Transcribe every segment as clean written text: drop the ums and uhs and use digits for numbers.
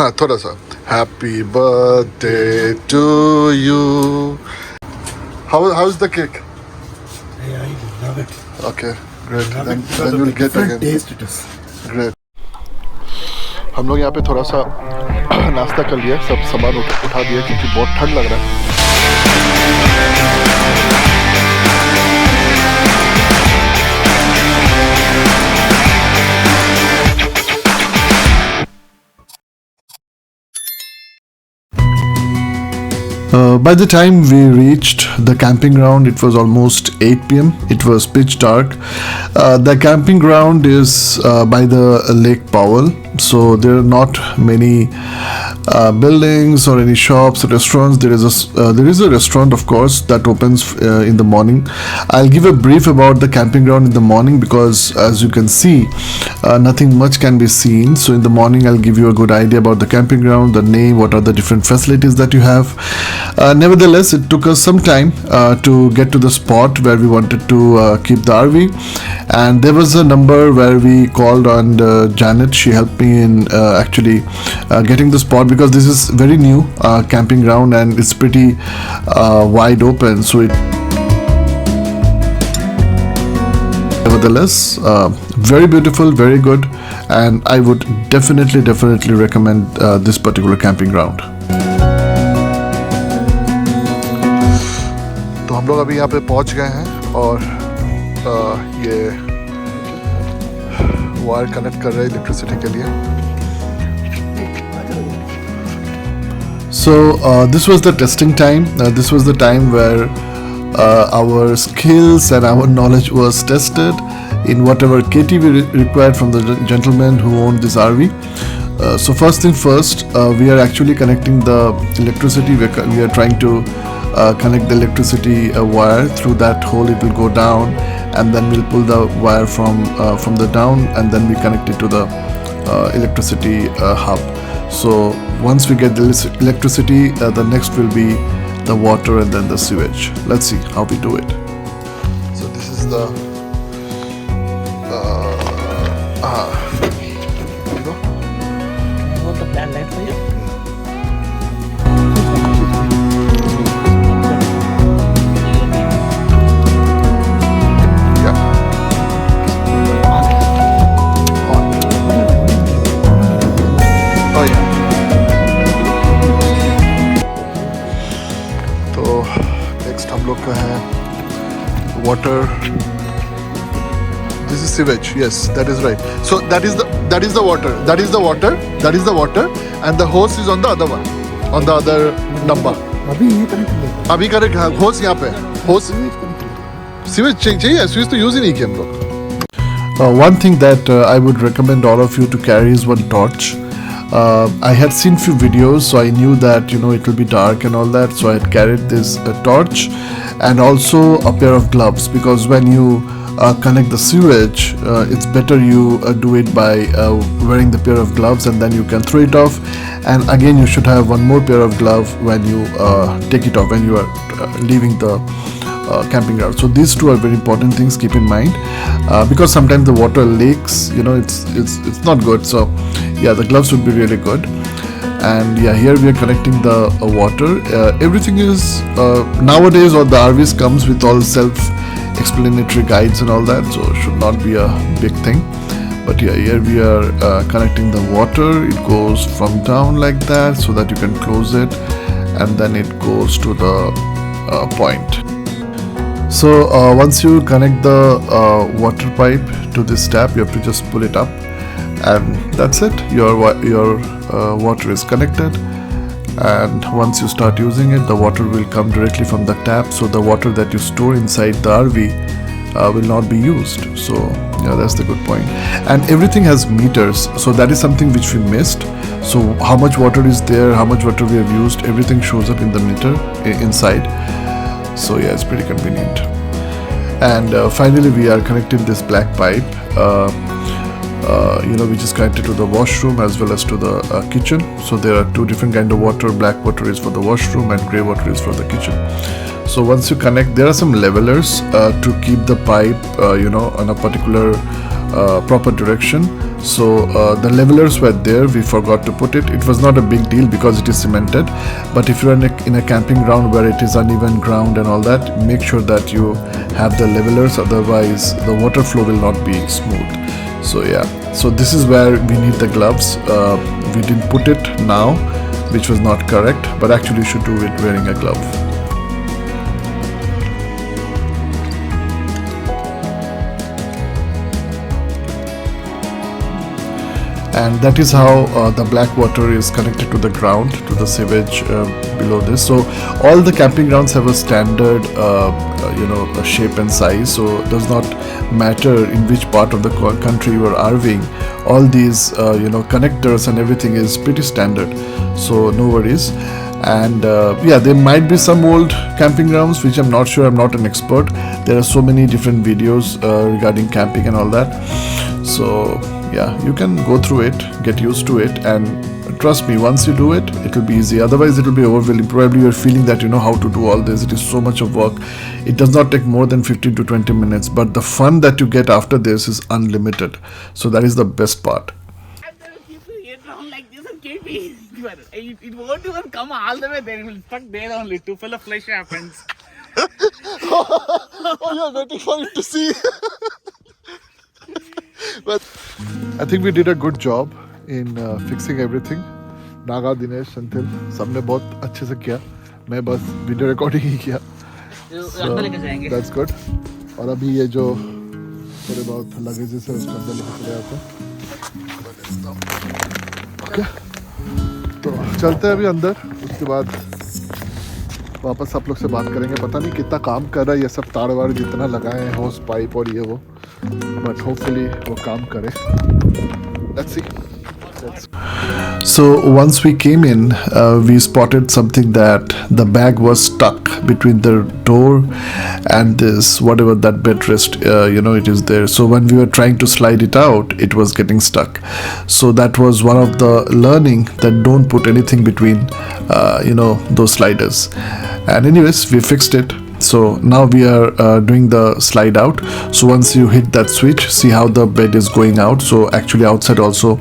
हाँ थोड़ा सा. Happy birthday to you. How's the cake? Yeah, I love it. Okay, great. Love Then it because of you'll the get different again. taste it is. Great. हम लोग यहाँ पे थोड़ा सा नाश्ता कर लिया, सब सामान उठा दिया क्योंकि बहुत ठंड लग रहा है. By the time we reached the camping ground, it was almost 8 p.m. It was pitch dark. The camping ground is by the Lake Powell, so there are not many buildings or any shops or restaurants. There is a restaurant, of course, that opens in the morning. I'll give a brief about the camping ground in the morning because, as you can see, nothing much can be seen. So in the morning, I'll give you a good idea about the camping ground, the name, what are the different facilities that you have. Nevertheless, it took us some time to get to the spot where we wanted to keep the RV, and there was a number where we called on Janet. She helped me in actually getting the spot because this is very new camping ground and it's pretty wide open. So it nevertheless very beautiful, very good, and I would definitely recommend this particular camping ground. तो हम लोग अभी यहाँ पे पहुँच गए हैं और ये वायर कनेक्ट कर रहे हैं इलेक्ट्रिसिटी के लिए. So this was the testing time. This was the time where our skills and our knowledge was tested in whatever KT we required from the gentleman who owned this RV. So first thing first, we are actually connecting the electricity. We are trying to connect the electricity wire through that hole. It will go down, and then we'll pull the wire from the down, and then we connect it to the electricity hub. So once we get the electricity, the next will be the water and then the sewage. Let's see how we do it. So this is the You want the plan light for you? yeah. Oh yeah. तो next हम लोग का है water. This is sewage. Yes, that is right. So that is the water. That is the water, and the hose is on the other one, on the other number. अभी ये connect कर अभी correct hose यहाँ पे hose sewage चाहिए. Sewage तो use ही नहीं किया हम लोग. One thing that I would recommend all of you to carry is one torch. I had seen few videos, so I knew that it will be dark and all that, so I had carried this torch and also a pair of gloves, because when you connect the sewage, it's better you do it by wearing the pair of gloves, and then you can throw it off, and again you should have one more pair of glove when you take it off, when you are leaving the camping ground. So these two are very important things. Keep in mind because sometimes the water leaks. It's not good. So yeah, the gloves would be really good. And yeah, here we are connecting the water. Everything is nowadays, or the RVs comes with all self-explanatory guides and all that, so it should not be a big thing. But yeah, here we are connecting the water. It goes from down like that so that you can close it, and then it goes to the point. So once you connect the water pipe to this tap, you have to just pull it up, and that's it. Your water is connected, and once you start using it, the water will come directly from the tap. So the water that you store inside the RV will not be used. So yeah, that's the good point. And everything has meters, so that is something which we missed. So how much water is there, how much water we have used, everything shows up in the meter inside. So yeah, it's pretty convenient. And finally we are connecting this black pipe which is connected to the washroom as well as to the kitchen. So there are two different kind of water. Black water is for the washroom and grey water is for the kitchen. So once you connect, there are some levelers to keep the pipe on a particular proper direction. So the levelers were there, we forgot to put it. It was not a big deal because it is cemented, but if you're in a camping ground where it is uneven ground and all that, make sure that you have the levelers, otherwise the water flow will not be smooth. So yeah, so this is where we need the gloves. We didn't put it now, which was not correct, but actually you should do it wearing a glove. And that is how the black water is connected to the ground, to the sewage below this. So all the camping grounds have a standard shape and size, so it does not matter in which part of the country you are RVing. All these connectors and everything is pretty standard, so no worries. And there might be some old camping grounds which I'm not sure, I'm not an expert. There are so many different videos regarding camping and all that, so yeah, you can go through it, get used to it, and trust me, once you do it, it will be easy. Otherwise it will be overwhelming. Probably you're feeling that you know how to do all this, it is so much of work. It does not take more than 15 to 20 minutes, but the fun that you get after this is unlimited. So that is the best part. Like this and keep it won't even come all the way there. It will stuck there only. Too full of flesh happens. Oh, you're waiting for it to see. But I think we did a good job in fixing everything. Naga, Dinesh, Santil, सबने बहुत अच्छे से किया. मैं बस video recording ही किया. So that's good. और अभी ये जो थोड़े बहुत लगेजेस है उसको अंदर लेके चले आते हैं. Okay. तो चलते हैं अभी अंदर. उसके बाद वापस आप लोग से बात करेंगे. पता नहीं कितना काम कर रहा है ये सब तार वार जितना लगाए हैं, होस पाइप और ये वो, but hopefully वो काम करे. Let's see. So once we came in, we spotted something that the bag was stuck between the door and this whatever that bed rest it is there. So when we were trying to slide it out, it was getting stuck. So that was one of the learning, that don't put anything between those sliders. And anyways, we fixed it. So now we are doing the slide out. So once you hit that switch, see how the bed is going out. So actually outside also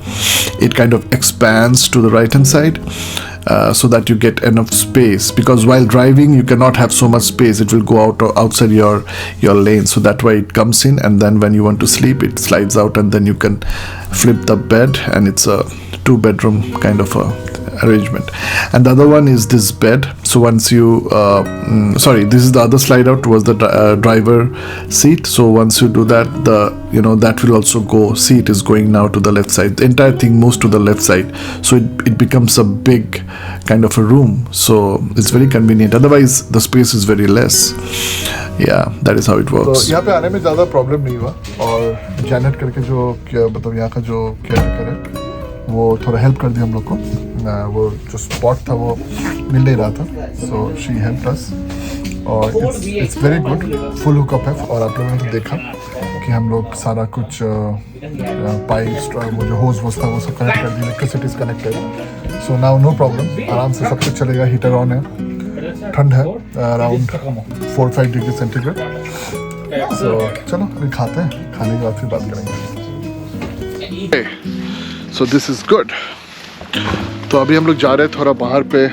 it kind of expands to the right hand side, so that you get enough space, because while driving you cannot have so much space. It will go outside your lane. So that way it comes in, and then when you want to sleep it slides out, and then you can flip the bed, and it's a 2-bedroom kind of a arrangement. And the other one is this bed. So once you this is the other slide out towards the driver seat. So once you do that, that will also go. See, it is going now to the left side. The entire thing moves to the left side, so it becomes a big kind of a room. So it's very convenient. Otherwise the space is very less. Yeah, that is how it works. तो यहाँ पे आने में ज़्यादा problem नहीं हुआ. और Janet करके जो मतलब यहाँ का जो केयरटेकर है वो थोड़ा हेल्प कर दिया हम लोग को. वो जो स्पॉट था वो मिल नहीं रहा था, सो शी हेल्प्ड अस. और it's very good, full hookup है. और आप लोगों ने तो देखा कि हम लोग सारा कुछ पाइप्स, वो जो होज था वो सब कनेक्ट कर दिया. Electricity is connected. So now no problem, आराम से सब कुछ चलेगा. हीटर ऑन है, ठंड है, अराउंड 4-5 डिग्री सेंटीग्रेड. सो चलो अभी खाते हैं, खाने के बाद फिर बात करेंगे. So this is good. तो अभी हम लोग जा रहे हैं थोड़ा बाहर पे,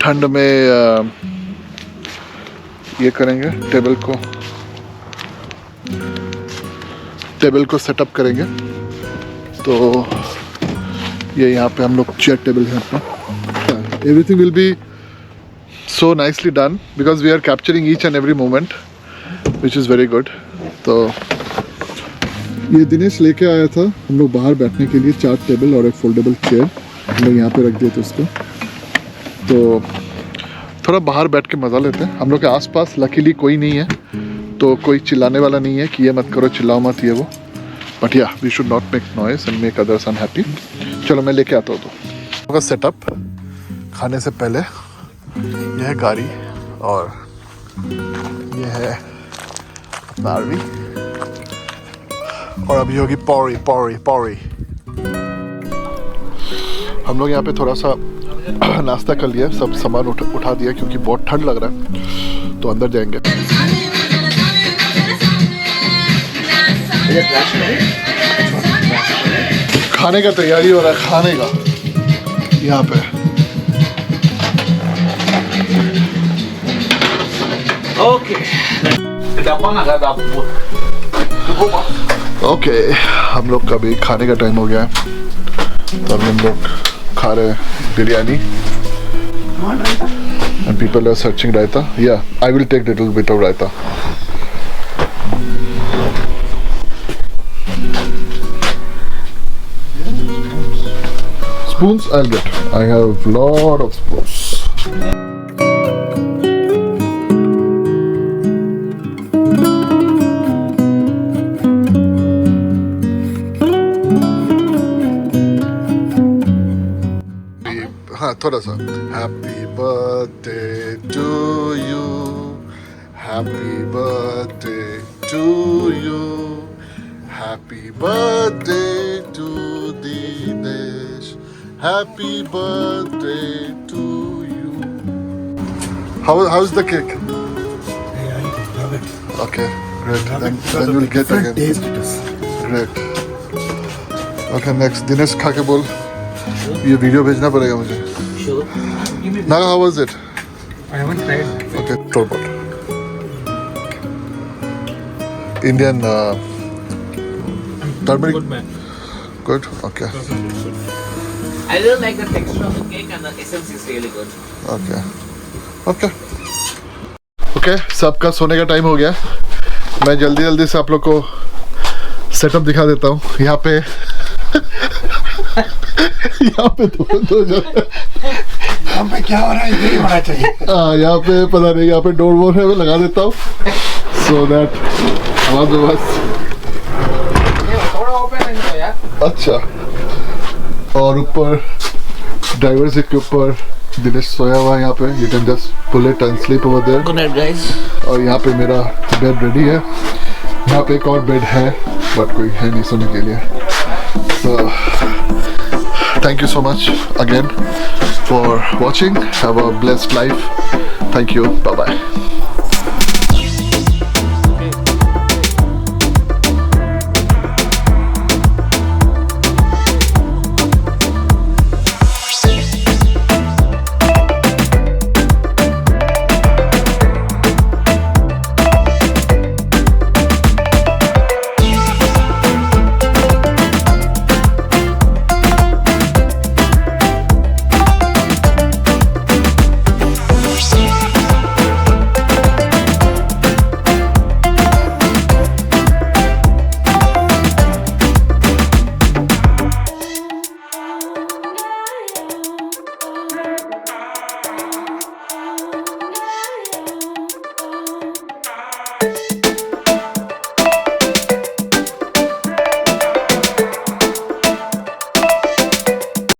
ठंड में ये करेंगे, टेबल को सेटअप करेंगे. तो ये यहाँ पे हम लोग चेयर टेबल है अपना. Everything will be so nicely done because we are capturing each and every moment, which is very good. तो ये दिनेश लेके आया था हम लोग बाहर बैठने के लिए, 4 टेबल और एक फोल्डेबल चेयर हम लोग यहाँ पे रख दिए थे उसको. तो थोड़ा बाहर बैठ के मज़ा लेते हैं. हम लोग के आसपास लकीली कोई नहीं है, तो कोई चिल्लाने वाला नहीं है कि ये मत करो, चिल्लाओ मत, ये वो. बट या we should not make noise and make others unhappy. चलो मैं लेके आता हूँ. तो सेटअप खाने से पहले यह है गाड़ी और ये है अपना आरवी. और अभी होगी पौरी. हम लोग यहाँ पे थोड़ा सा नाश्ता कर लिया, सब सामान उठा दिया क्योंकि बहुत ठंड लग रहा है. तो अंदर जाएंगे. खाने का तैयारी हो रहा है, खाने का यहाँ पे। ओके डब्बा ना खा आप ओके, हम लोग का भी खाने का टाइम हो गया है, तो अभी हम लोग खा रहे हैं biryani. And people are searching raita. Yeah, I will take little bit of raita. Spoons I'll get. I have lot of spoons. हाँ थोड़ा सा। Happy birthday to you. Happy birthday to you. Happy birthday to Dinesh. Happy birthday to you. How's the cake? Hey, I love it. Okay, great. Love Then it because of you'll the get different again. taste it is. Great. Okay, next Dinesh खा के बोल। ये video भेजना पड़ेगा मुझे। Sure. Now how was it? I haven't tried. Okay, throw pot. Indian turmeric. Good man. Good. Okay. I really like the texture of the cake and the essence is really good. Okay. Okay. Okay, सबका सोने का time हो गया। मैं जल्दी जल्दी से आप लोग को सेटअप दिखा देता हूँ। यहाँ पे यहाँ पे दो जगह यहाँ पे क्या हो रहा है, यही होना चाहिए। यहाँ पे पता नहीं, यहाँ पे डोर वोर है, मैं लगा देता हूँ सो दैट हमारे पास। थोड़ा ओपन है यार। अच्छा, और ऊपर ड्राइवर सीट के ऊपर दिनेश सोया हुआ है यहाँ पे। You can just pull it and sleep over there. Good night guys. और यहाँ पे मेरा बेड रेडी है। यहाँ पे एक और बेड है बट कोई है नहीं सोने के लिए। सो thank you so much again for watching. Have a blessed life. Thank you. Bye bye.